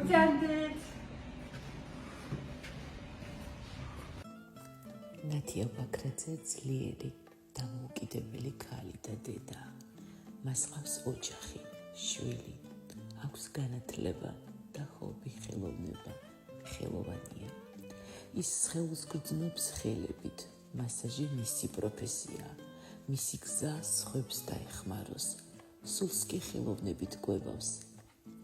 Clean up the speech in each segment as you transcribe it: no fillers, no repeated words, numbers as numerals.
მოგზაურდეთ. ნათია ბაქრაძე ძლიერი, დამოუკიდებელი ქალი და დედა. მას ყავს ოჯახი, შვილი, აქვს განათლება და ჰობი ხელოვნება, ხელოვანია. ის სხეულს გრძნობს ხელებით, მასაჟი მისი პროფესია, მისი გზა სხვებს დაეხმაროს, სულს კი ხელოვნებით კვებავს.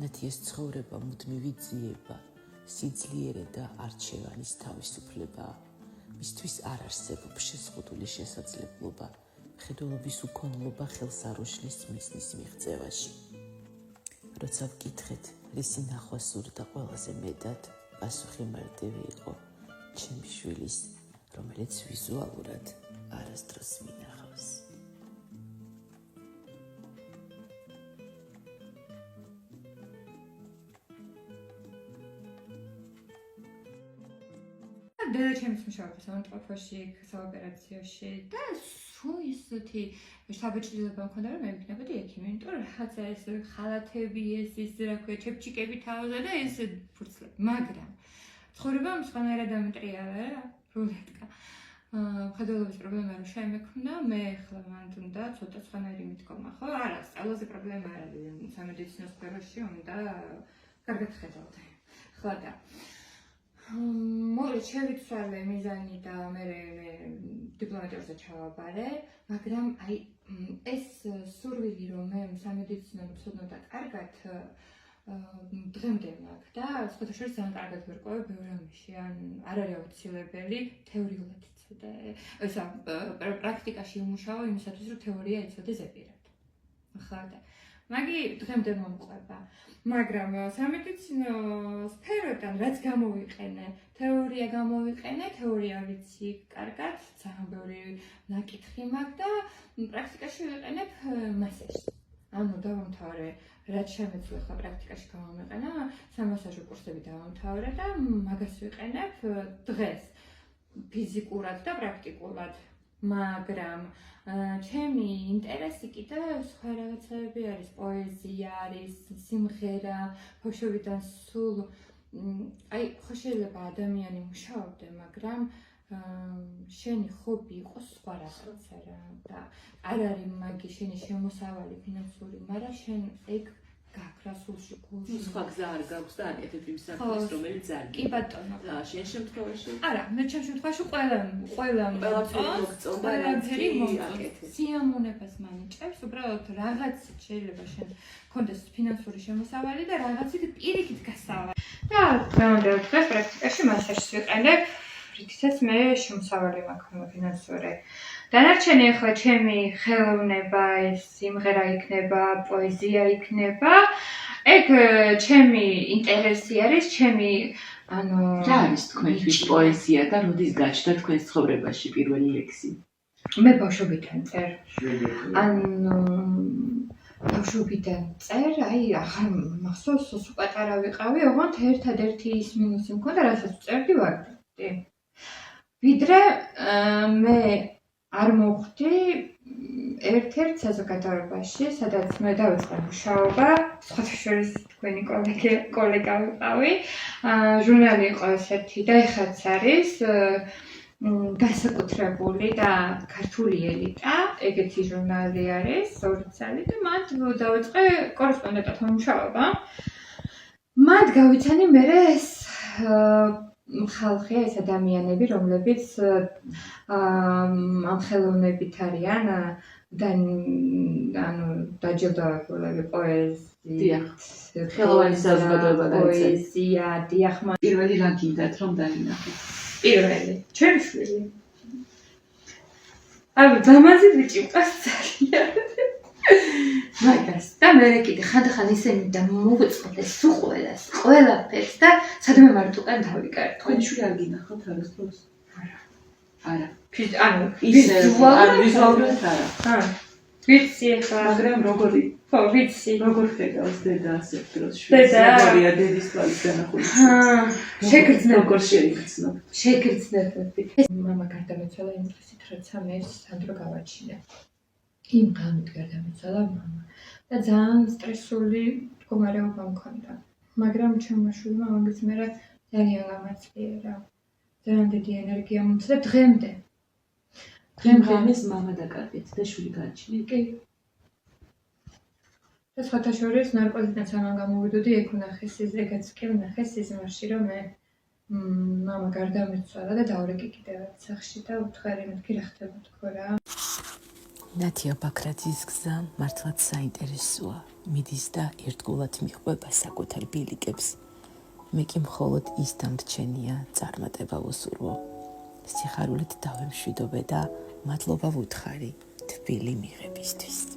ნათიას ცხოვრება მუდმივი ძიება, სიძლიერე და არჩევანის თავისუფლებაა. მისთვის არ არსებობს შეზღუდული შესაძლებლობა, მხედველობის უკონლობა ხელს არ უშლის მიზნის მიღწევაში. როცა ვკითხეთ, რისი ნახვა სურდა ყველაზე მეტად, პასუხი მარტივი იყო, ჩემი შვილის, რომელიც ვიზუალურად არასდროს მინახავს. დედა ჩემს მუშაობს სამონტყოფოში, საოპერაციოში და სულ ისეთი საბეჭდილება მქონდა, რომ მე მგნებოდი ექიმი, იმიტომ რომ რაღაცა ეს ხალათები, ეს რა ქვია, ჩეფჩიკები თავზე და ეს ფურცლები, მაგრამ ცხოვრება მსხანერად დამეტრიალა რა, რულეტკა. მხედველობის პრობლემა რომ შემექმნა, მე ახლა მანდ უნდა ცოტა სხვანაირი მიდგომა, ხო? არა, სწავლაზე პრობლემა არ არის, სამედიცინო სფეროში უნდა კარგად ხედავდე. ხო და შევიცვალე მიზანი და მე დიპლომატიურზე ჩავაბარე, მაგრამ აი ეს სურვილი რომ მე სამედიცინო მცოდნოდა კარგად დღემდე მაქვს და სხვათა შორის ძალიან კარგად ვერკვევ ბევრ რამეში, ან არ არის აუცილებელი თეორიულად იცოდე, ესა პრაქტიკაში ვიმუშაო იმისათვის რომ თეორია იცოდე ზეპირად. ხო და მაგი დღემდე მომყვება. მაგრამ სამედიცინო სფეროდან რაც გამოვიყენე, თეორია გამოვიყენე, თეორია ვიცი კარგად, ძალიან ბევრი ნაკითხი მაქვს და პრაქტიკაში ვიყენებ მასაჟს. ანუ დავამთავრე, რაც შემეძლო ხა პრაქტიკაში გამომეყენა, სამასაჟო კურსები დავამთავრე და მაგას ვიყენებ დღეს ფიზიკურად და პრაქტიკულად. მაგრამ ჩემი ინტერესი კიდე სხვა რაღაცები არის, პოეზია არის, სიმღერა, ბავშვობიდან სულ აი ხო შეიძლება ადამიანი მუშაობდე, მაგრამ შენი ხობი იყოს სხვა რაღაცა რა და არ არის მაგი შენი შემოსავალი ფინანსური, მაგრამ შენ ეგ გაქრა სულში გულში. სხვა გზა არ გაქვს და აკეთებ იმ საქმეს, რომელიც არ კი ბატონო. და შენ შემთხვევაში? არა, მე ჩემ შემთხვევაში ყველაფერი მომწონს. სიამონებას მანიჭებს, უბრალოდ რაღაცით შეიძლება შენ გქონდეს ფინანსური შემოსავალი და რაღაცით პირიქით გასავალი. და დღევანდელ დღეს პრაქტიკაში მასაჟს ვიყენებ, რითიც მე შემოსავალი მაქვს ფინანსური. დანარჩენი ახლა ჩემი ხელოვნება, ეს სიმღერა იქნება, პოეზია იქნება. ეგ ჩემი ინტერესი არის, ჩემი ანუ რა არის თქვენთვის პოეზია და როდის გაჩნდა თქვენს ცხოვრებაში პირველი ლექსი? მე ბავშვობიდან წერ. ანუ ბავშვობიდან წერ, აი ახლა მახსოვს სულ პატარა ვიყავი, ოღონდ ერთადერთი ის მინუსი მქონდა, რასაც წერდი ვაგდები. ვიდრე მე არ მოვხვდი ერთ-ერთ საზოგადოებაში, სადაც მე დავიწყე მუშაობა, სხვათა შორის თქვენი კოლეგა ვიყავი, ჟურნალი იყო ესეთი და ეხაც არის განსაკუთრებული და ქართული ელიტა, ეგეთი ჟურნალი არის, 2 წელი და მათ დავიწყე კორესპონდენტად მუშაობა. მათ გავიცანი მე ეს ხალხია, ეს ადამიანები, რომლებიც ამ ხელოვნებით არიან ანუ დაჯილდოებულები პოეზიით, ხელოვანი საზოგადოება პოეზია, დიახ, პირველი რა გინდათ რომ დაინახეთ? პირველი, ჩემი შვილი. ანუ დამაზი ბიჭი მყავს ძალიან. მაგას და მე კიდე ხანდახან ისენი და მოვიწყდეს სულ ყველაფერს და სადმე მარტო კან დავიკარგე. თქვენი შვილი არ გინახავთ არასდროს? არა. ანუ ვიზუალურად არა. ვიცი ახლა, მაგრამ როგორი? ხო, ვიცი. როგორ ხედავს დედა ასე დროს შვილს? როგორია დედის თვალის განახული? შეგრძნებოდი. როგორ შეიგრძნობ? შეგრძნებოდი. ეს მამა გარდამეცვალა იმ დღესით, როცა მე სანდრო გავაჩინე. იმ ღამით გარდამეცვალა მამა და ძალიან სტრესული მდგომარეობა მქონდა. მაგრამ ჩემმა შვილმა მაგის მერე ძალიან გამაძლიერა. ძალიან დიდი ენერგია მომცა და დღემდე. დღემდე მამა დაკარგეთ და შვილი გააჩინეთ. კი. და სხვათა შორის ნარკოზიდან სანამ გამოვიდოდი, ეგ ვნახეს ის, ეგაც კი ვნახეს სიზმარში, რომ მე მამა გარდამეცვალა და დავრეკი კიდევ სახლში და უთხარი მეთქი რა ხდება თქო რა. ნათია ბაქრაძის გზა მართლაც საინტერესოა. მიდის და ერთგულად მიყვება საკუთარ ბილიკებს. მე კი მხოლოდ ის დამრჩენია წარმატება ვუსურვო. სიხარულით დავემშვიდობე და მადლობა ვუთხარი თბილი მიღებისთვის.